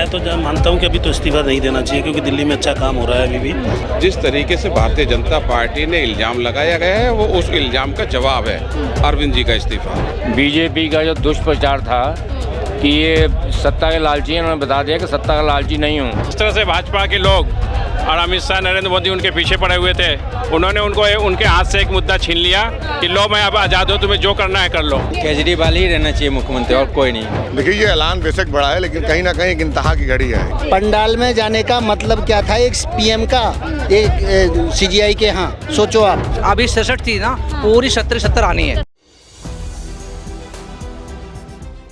मैं तो मानता हूं कि अभी तो इस्तीफा नहीं देना चाहिए, क्योंकि दिल्ली में अच्छा काम हो रहा है अभी भी। जिस तरीके से भारतीय जनता पार्टी ने इल्ज़ाम लगाया गया है, वो उस इल्ज़ाम का जवाब है अरविंद जी का इस्तीफा। बीजेपी का जो दुष्प्रचार था कि ये सत्ता के लालची हैं, उन्होंने बता दिया कि सत्ता का लालची नहीं हूँ। इस तरह से भाजपा के लोग और अमित शाह, नरेंद्र मोदी उनके पीछे पड़े हुए थे, उन्होंने उनको उनके हाथ से एक मुद्दा छीन लिया कि लो मैं अब आज़ाद हूँ, तुम्हें जो करना है कर लो। केजरीवाल ही रहना चाहिए मुख्यमंत्री, और कोई नहीं। देखिए, ये ऐलान बेशक बड़ा है, लेकिन कहीं ना कहीं एक इंतहा की घड़ी है। पंडाल में जाने का मतलब क्या था? एक पीएम का, एक सीजीआई के यहाँ, सोचो आप। अभी 67 थी ना, पूरी 70 आनी है।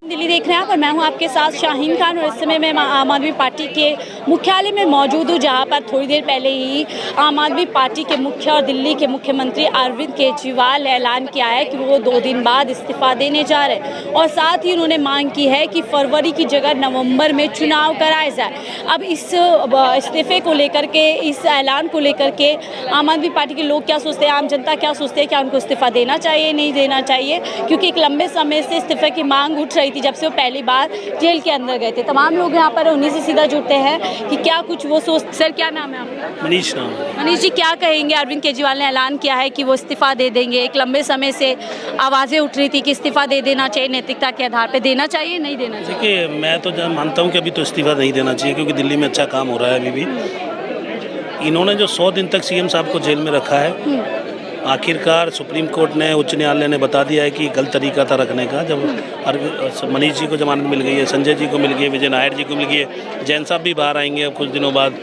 दिल्ली देख रहे हैं और मैं हूं आपके साथ शाहीन खान, और इस समय मैं आम आदमी पार्टी के मुख्यालय में मौजूद हूं, जहां पर थोड़ी देर पहले ही आम आदमी पार्टी के मुख्य और दिल्ली के मुख्यमंत्री अरविंद केजरीवाल ने ऐलान किया है कि वो 2 दिन बाद इस्तीफा देने जा रहे हैं, और साथ ही उन्होंने मांग की है कि फरवरी की जगह नवंबर में चुनाव कराए जाए। अब इस इस्तीफे को लेकर के, इस ऐलान को लेकर के आम आदमी पार्टी के लोग क्या सोचते हैं, आम जनता क्या सोचते हैं, क्या उनको इस्तीफा देना चाहिए, नहीं देना चाहिए? क्योंकि एक लंबे समय से इस्तीफे की मांग उठ रही थी जब से वो पहली बार जेल के अंदर गए थे। तमाम लोग यहाँ पर उन्हीं से सीधा जुड़ते हैं कि क्या कुछ वो सोच। सर, क्या नाम है आपका? मनीष नाम। मनीष जी, क्या कहेंगे? अरविंद केजरीवाल ने ऐलान किया है कि वो इस्तीफा दे देंगे। एक लंबे समय से आवाज़ें उठ रही थी कि इस्तीफा दे देना चाहिए, नैतिकता के आधार पर देना चाहिए, नहीं देना चाहिए? देखिए, मैं तो मानता हूं कि अभी तो इस्तीफा नहीं देना चाहिए, क्योंकि दिल्ली में अच्छा काम हो रहा है अभी भी। इन्होंने जो 100 दिन तक सीएम साहब को जेल में रखा है, आखिरकार सुप्रीम कोर्ट ने, उच्च न्यायालय ने बता दिया है कि गलत तरीका था रखने का। जब मनीष जी को जमानत मिल गई है, संजय जी को मिल गई है, विजय नायर जी को मिल गई है, जैन साहब भी बाहर आएंगे अब कुछ दिनों बाद,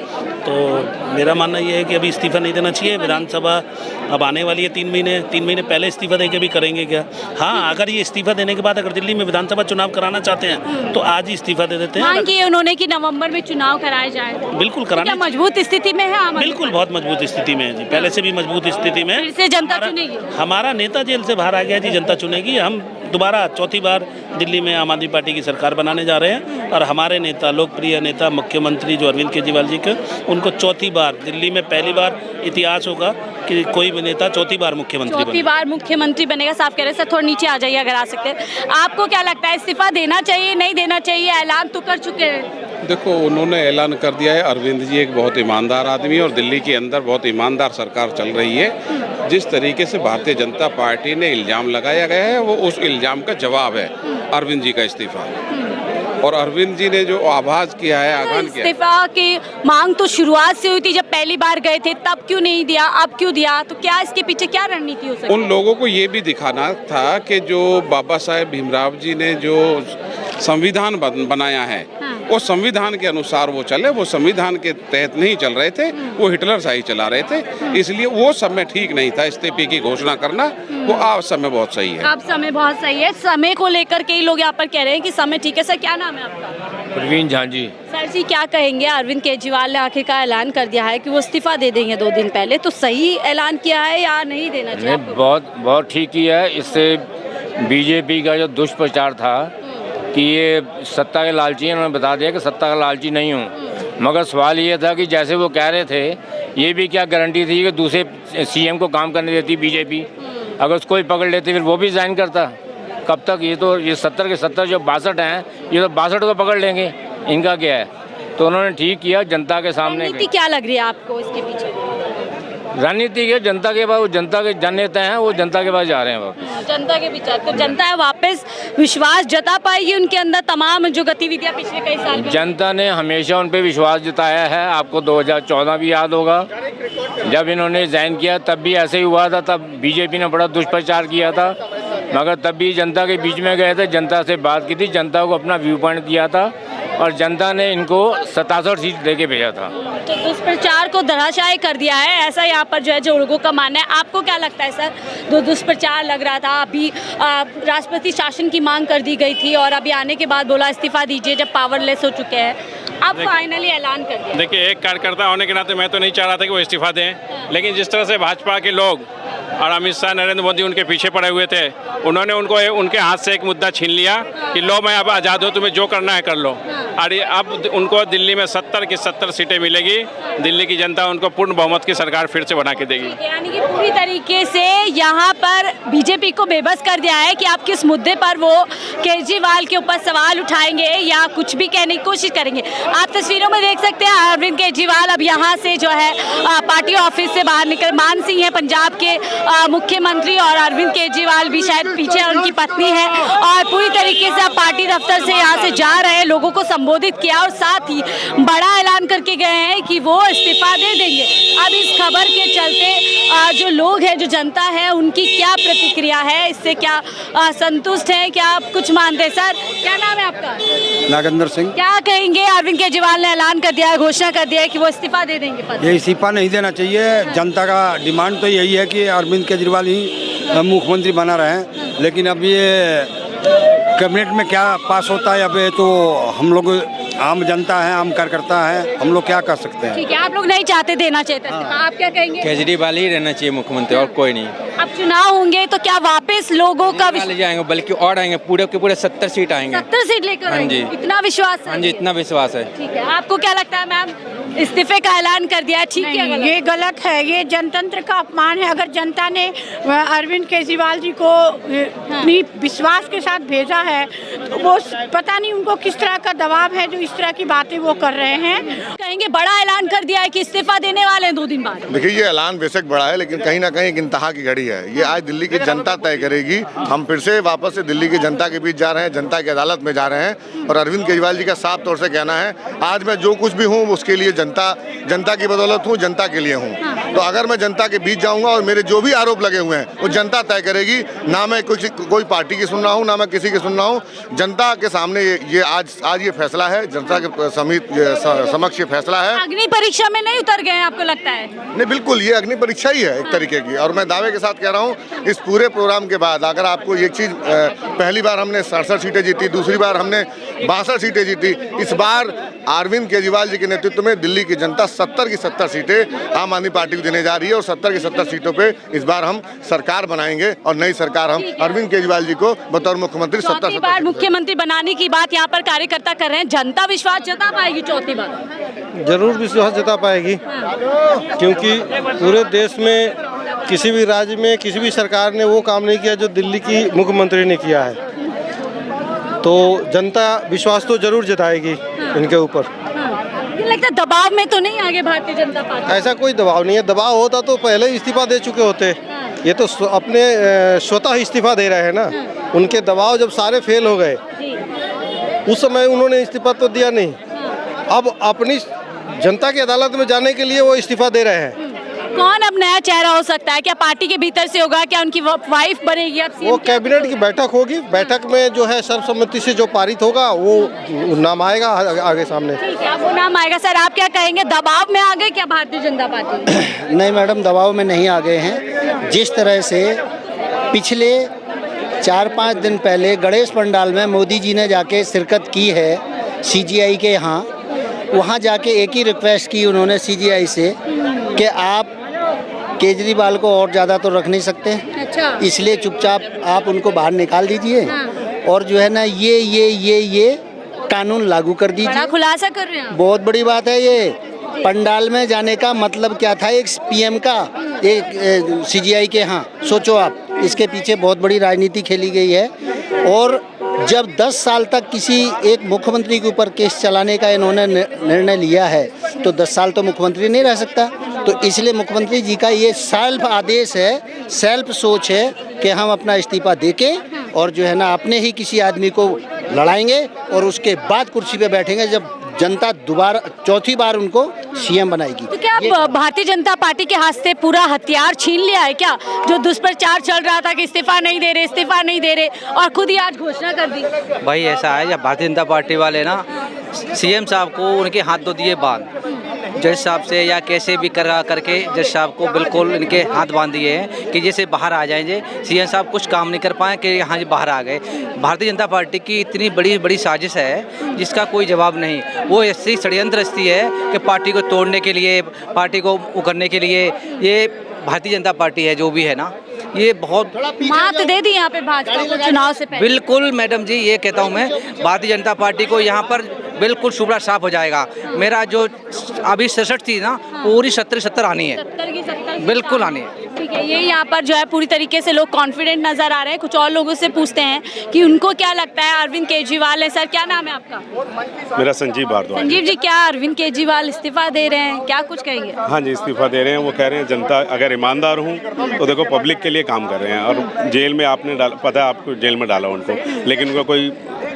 तो मेरा मानना ये है कि अभी इस्तीफा नहीं देना चाहिए। विधानसभा अब आने वाली है, 3 महीने पहले इस्तीफा दे के भी करेंगे क्या? हाँ, अगर ये इस्तीफा देने के बाद अगर दिल्ली में विधानसभा चुनाव कराना चाहते हैं तो आज ही इस्तीफा दे देते हैं। मांग की उन्होंने कि नवंबर में चुनाव कराए जाए। बिल्कुल कराना। मजबूत स्थिति में है? बिल्कुल, बहुत मजबूत स्थिति में है जी, पहले से भी मजबूत स्थिति में। फिर से जनता चुनेगी। हमारा नेता जेल से बाहर आ गया जी, जनता चुनेगी। हम दोबारा चौथी बार दिल्ली में आम आदमी पार्टी की सरकार बनाने जा रहे हैं, और हमारे नेता, लोकप्रिय नेता, मुख्यमंत्री जो अरविंद केजरीवाल जी के, उनको चौथी बार दिल्ली में, पहली बार इतिहास होगा कि कोई भी नेता चौथी बार मुख्यमंत्री बनेगा। साफ कह रहे हैं। सर, थोड़ा नीचे आ जाइए अगर आ सकते हैं। आपको क्या लगता है, इस्तीफा देना चाहिए, नहीं देना चाहिए? ऐलान तो कर चुके हैं। देखो, उन्होंने ऐलान कर दिया है। अरविंद जी एक बहुत ईमानदार आदमी है और दिल्ली के अंदर बहुत ईमानदार सरकार चल रही है। जिस तरीके से भारतीय जनता पार्टी ने इल्ज़ाम लगाया गया है, वो उस इल्ज़ाम का जवाब है अरविंद जी का इस्तीफा। और अरविंद जी ने जो आभास किया है, आगान किया, इस्तीफा की मांग तो शुरुआत से हुई थी, जब पहली बार गए थे तब क्यों नहीं दिया, अब क्यों दिया? तो क्या इसके पीछे क्या रणनीति हो सकती है? उन लोगों को ये भी दिखाना था कि जो बाबा साहेब भीमराव जी ने जो संविधान बनाया है, वो संविधान के अनुसार वो चले, वो संविधान के तहत नहीं चल रहे थे, वो हिटलर शाही चला रहे थे। इसलिए वो समय ठीक नहीं था इस्तीफे की घोषणा करना। वो अब समय बहुत सही है। अब समय बहुत सही है। समय को लेकर कई लोग यहाँ पर कह रहे हैं कि समय ठीक है। सर, क्या नाम है आपका? प्रवीण झा जी। सर जी, क्या कहेंगे? अरविंद केजरीवाल ने आखिरकार ऐलान कर दिया है कि वो इस्तीफा दे देंगे 2 दिन पहले, तो सही ऐलान किया है या नहीं देना चाहिए? बहुत ठीक किया है। इससे बीजेपी का जो दुष्प्रचार था कि ये सत्ता के लालची हैं, उन्होंने बता दिया कि सत्ता का लालची नहीं हूँ। मगर सवाल ये था कि जैसे वो कह रहे थे, ये भी क्या गारंटी थी कि दूसरे सीएम को काम करने देती बीजेपी? अगर उसको ही पकड़ लेती फिर वो भी रिजाइन करता। कब तक? ये 70 के 70 जो 62 हैं, ये तो 62 को पकड़ लेंगे, इनका क्या है? तो उन्होंने ठीक किया जनता के सामने। रणनीति क्या लग रही है आपको इसके पीछे? रणनीति के जनता के पास, जनता के जन नेता हैं, वो जनता के पास जा रहे हैं वापस। जनता के विचार, तो जनता है वापस विश्वास जता पाएगी उनके अंदर? तमाम जो गतिविधियां पिछले कई साल में, जनता ने हमेशा उन पे विश्वास जताया है। आपको 2014 भी याद होगा, जब इन्होंने रिजाइन किया तब भी ऐसे ही हुआ था। तब बीजेपी ने बड़ा दुष्प्रचार किया था, मगर तब भी जनता के बीच में गए थे, जनता से बात की थी, जनता को अपना व्यू पॉइंट दिया था, और जनता ने इनको 67 सीट दे के भेजा था। तो दुष्प्रचार को धराशायी कर दिया है, ऐसा यहाँ पर जो है जो लोगों का मानना है। आपको क्या लगता है सर? दुष्प्रचार लग रहा था, अभी राष्ट्रपति शासन की मांग कर दी गई थी, और अभी आने के बाद बोला इस्तीफा दीजिए जब पावरलेस हो चुके हैं। अब फाइनली ऐलान कर दिया। देखिए, एक कार्यकर्ता होने के नाते मैं तो नहीं चाह रहा था कि वो इस्तीफा दें, लेकिन जिस तरह से भाजपा के लोग और अमित शाह नरेंद्र मोदी उनके पीछे पड़े हुए थे। उन्होंने उनके हाथ से एक मुद्दा छीन लिया कि लो मैं अब आज़ाद हूँ, तुम्हें जो करना है कर लो। और ये अब उनको दिल्ली में 70 की 70 सीटें मिलेगी। दिल्ली की जनता उनको पूर्ण बहुमत की सरकार फिर से बना के देगी। यानी कि पूरी तरीके से यहाँ पर बीजेपी को बेबस कर दिया है कि आप किस मुद्दे पर वो केजरीवाल के ऊपर सवाल उठाएंगे या कुछ भी कहने की कोशिश करेंगे। आप तस्वीरों में देख सकते हैं अरविंद केजरीवाल अब यहाँ से जो है पार्टी ऑफिस से बाहर निकल, मान सिंह है पंजाब के मुख्यमंत्री और अरविंद केजरीवाल भी शायद पीछे उनकी पत्नी है, और पूरी तरीके से अब पार्टी दफ्तर से यहाँ से जा रहे हैं, लोगों को संबोधित किया और साथ ही बड़ा ऐलान करके गए हैं कि वो इस्तीफा दे देंगे। अब इस खबर के चलते जो लोग हैं, जो जनता है, उनकी क्या प्रतिक्रिया है, इससे क्या संतुष्ट है, क्या आप कुछ मानते हैं? सर, क्या नाम है आपका? नागेंद्र सिंह। क्या कहेंगे? अरविंद केजरीवाल ने ऐलान कर दिया है, घोषणा कर दिया है कि वो इस्तीफा दे देंगे पद से। ये इस्तीफा नहीं देना चाहिए। जनता का डिमांड तो यही है कि अरविंद केजरीवाल ही मुख्यमंत्री बना रहे, लेकिन अब ये कैबिनेट में क्या पास होता है अब ये तो हम लोग आम जनता है, आम कार्यकर्ता है, हम लोग क्या कर सकते हैं। ठीक है, आप लोग नहीं चाहते देना चाहिए था, आप क्या कहेंगे? केजरीवाल ही रहना चाहिए मुख्यमंत्री, और कोई नहीं। अब चुनाव होंगे तो क्या वापस लोगों का ले जाएंगे, बल्कि और आएंगे, पूरे के पूरे 70 सीट आएंगे। 70 सीट लेकर आएंगे? इतना विश्वास है? हाँ जी, इतना विश्वास है। ठीक है, आपको क्या लगता है मैम? इस्तीफे का ऐलान कर दिया है, ठीक है? ये गलत है, ये जनतंत्र का अपमान है। अगर जनता ने अरविंद केजरीवाल जी को अपनी विश्वास के साथ भेजा है तो वो पता नहीं उनको किस तरह का दबाव है जो इस तरह की बातें वो कर रहे हैं। कहेंगे बड़ा ऐलान कर दिया है कि इस्तीफा देने वाले हैं 2 दिन बाद। देखिए, ये ऐलान बेशक बड़ा है, लेकिन कहीं ना कहीं एक इंतहा की घड़ी है। ये आज दिल्ली की जनता तय करेगी। हम फिर से वापस से दिल्ली की जनता के बीच जा रहे हैं, जनता की अदालत में जा रहे हैं, और अरविंद केजरीवाल जी का साफ तौर से कहना है, आज मैं जो कुछ भी हूँ उसके लिए जनता की बदौलत हूँ, जनता के लिए हूँ। तो अगर मैं जनता के बीच जाऊँगा और मेरे जो भी आरोप लगे हुए हैं वो जनता तय करेगी। ना मैं कोई पार्टी की सुन रहा हूँ, ना मैं किसी की सुन रहा हूँ। जनता के सामने ये आज ये फैसला है, जनता के समक्ष ये फैसला है। अग्नि परीक्षा में नहीं उतर गए आपको लगता है? नहीं, बिल्कुल ये अग्नि परीक्षा ही है एक तरीके की। और मैं दावे के साथ कह रहा हूँ, इस पूरे प्रोग्राम के बाद अगर आपको एक चीज़, पहली बार हमने 67 सीटें जीती, दूसरी बार हमने 62 सीटें जीती, इस बार अरविंद केजरीवाल जी के नेतृत्व में दिल्ली की जनता 70 की 70 सीटें आम आदमी पार्टी को देने जा रही है, और 70 की 70 सीटों पे इस बार हम सरकार बनाएंगे, और नई सरकार हम अरविंद केजरीवाल जी को बतौर मुख्यमंत्री 70 बार मुख्यमंत्री बनाने की बात यहाँ पर कार्यकर्ता कर रहे हैं। जनता विश्वास जता पाएगी चौथी बार? जरूर विश्वास जता पाएगी, क्योंकि पूरे देश में किसी भी राज्य में किसी भी सरकार ने वो काम नहीं किया जो दिल्ली की मुख्यमंत्री ने किया है। तो जनता विश्वास तो जरूर जताएगी इनके ऊपर। लगता है दबाव में तो नहीं आगे भारतीय जनता पार्टी? ऐसा कोई दबाव नहीं है। दबाव होता तो पहले इस्तीफा दे चुके होते। ये तो अपने स्वतः इस्तीफा दे रहे हैं ना। उनके दबाव जब सारे फेल हो गए उस समय उन्होंने इस्तीफा तो दिया नहीं। अब अपनी जनता की अदालत में जाने के लिए वो इस्तीफा दे रहे हैं। कौन अब नया चेहरा हो सकता है? क्या पार्टी के भीतर से होगा? क्या उनकी वाइफ बनेगी? अब वो कैबिनेट की बैठक होगी, बैठक में जो है सर्वसम्मति से जो पारित होगा वो नाम आएगा आगे सामने। ठीक है, वो नाम आएगा। सर, आप क्या कहेंगे? दबाव में आ गए क्या भारतीय जनता पार्टी? नहीं मैडम, दबाव में नहीं आ गए हैं। जिस तरह से पिछले 4-5 दिन पहले गणेश पंडाल में मोदी जी ने जाके शिरकत की है CGI के यहाँ, वहाँ जाके एक ही रिक्वेस्ट की उन्होंने CGI से कि आप केजरीवाल को और ज़्यादा तो रख नहीं सकते। अच्छा। इसलिए चुपचाप आप उनको बाहर निकाल दीजिए। और जो है ना ये कानून लागू कर दीजिए। बड़ा खुलासा कर रहे हैं। बहुत बड़ी बात है ये। पंडाल में जाने का मतलब क्या था? एक PM का, एक CGI के यहाँ। सोचो आप, इसके पीछे बहुत बड़ी राजनीति खेली गई है। और जब 10 साल तक किसी एक मुख्यमंत्री के ऊपर केस चलाने का इन्होंने निर्णय लिया है तो 10 साल तो मुख्यमंत्री नहीं रह सकता। तो इसलिए मुख्यमंत्री जी का ये सेल्फ आदेश है, सेल्फ सोच है कि हम अपना इस्तीफा देके और जो है ना अपने ही किसी आदमी को लड़ाएंगे और उसके बाद कुर्सी पे बैठेंगे जब जनता दोबारा चौथी बार उनको CM बनाएगी। तो क्या भारतीय जनता पार्टी के हाथ से पूरा हथियार छीन लिया है क्या? जो दुष्प्रचार चल रहा था कि इस्तीफा नहीं दे रहे और खुद ही आज घोषणा कर दी। भाई ऐसा है, जब भारतीय जनता पार्टी वाले ना CM साहब को उनके हाथ धो दिए बांध, जज साहब से या कैसे भी करके जज साहब को बिल्कुल इनके हाथ बांध दिए हैं कि जैसे बाहर आ जाएंगे। CM साहब कुछ काम नहीं कर पाए कि यहाँ बाहर आ गए। भारतीय जनता पार्टी की इतनी बड़ी साजिश है जिसका कोई जवाब नहीं। वो ऐसी षड्यंत्र रचती है कि पार्टी को तोड़ने के लिए, पार्टी को उकरने के लिए। ये भारतीय जनता पार्टी है जो भी है ना, ये बहुत मात दे दी यहाँ पे भाजपा को चुनाव से पहले। बिल्कुल मैडम जी, ये कहता हूँ मैं, भारतीय जनता पार्टी को यहाँ पर बिल्कुल शुभ्रा साफ हो जाएगा। मेरा जो अभी 67 थी ना, पूरी 70 आनी है, 70 की 70 बिल्कुल आनी है। ठीक है, ये यहाँ पर जो है पूरी तरीके से लोग कॉन्फिडेंट नजर आ रहे हैं। कुछ और लोगों से पूछते हैं कि उनको क्या लगता है अरविंद केजरीवाल है। सर, क्या नाम है आपका? मेरा संजीव भारद्वाज। संजीव जी, क्या अरविंद केजरीवाल इस्तीफा दे रहे हैं, क्या कुछ कहेंगे? हाँ जी, इस्तीफा दे रहे हैं। वो कह रहे हैं जनता अगर ईमानदार हूँ तो देखो पब्लिक के लिए काम कर रहे हैं, और जेल में आपने पता है आपको जेल में डाला उनको, लेकिन उनका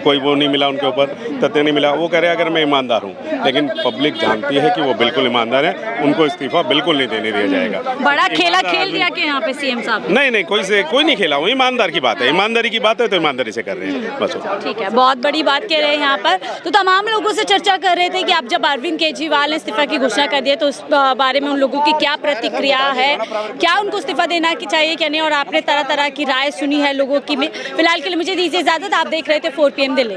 कोई वो नहीं मिला, उनके ऊपर तथ्य नहीं मिला। वो कह रहे हैं अगर मैं ईमानदार हूँ, लेकिन पब्लिक जानती है कि वो बिल्कुल ईमानदार है, उनको इस्तीफा बिल्कुल नहीं देने दिया जाएगा। बड़ा खेला खेल दिया कि यहाँ पे सीएम साहब? नहीं, कोई नहीं खेला। वो ईमानदार की बात है, ईमानदारी की बात है तो ईमानदारी से कर रहे हैं बस। ठीक है, बहुत बड़ी बात कह रहे हैं यहाँ पर। तो तमाम लोगों से चर्चा कर रहे थे कि अब जब अरविंद केजरीवाल ने इस्तीफा की घोषणा कर दी है तो उस बारे में उन लोगों की क्या प्रतिक्रिया है, क्या उनको इस्तीफा देना चाहिए क्या नहीं, और आपने तरह तरह की राय सुनी है लोगों की। फिलहाल के लिए मुझे दीजिए इजाजत। आप देख रहे थे 4 PM दिल्ली।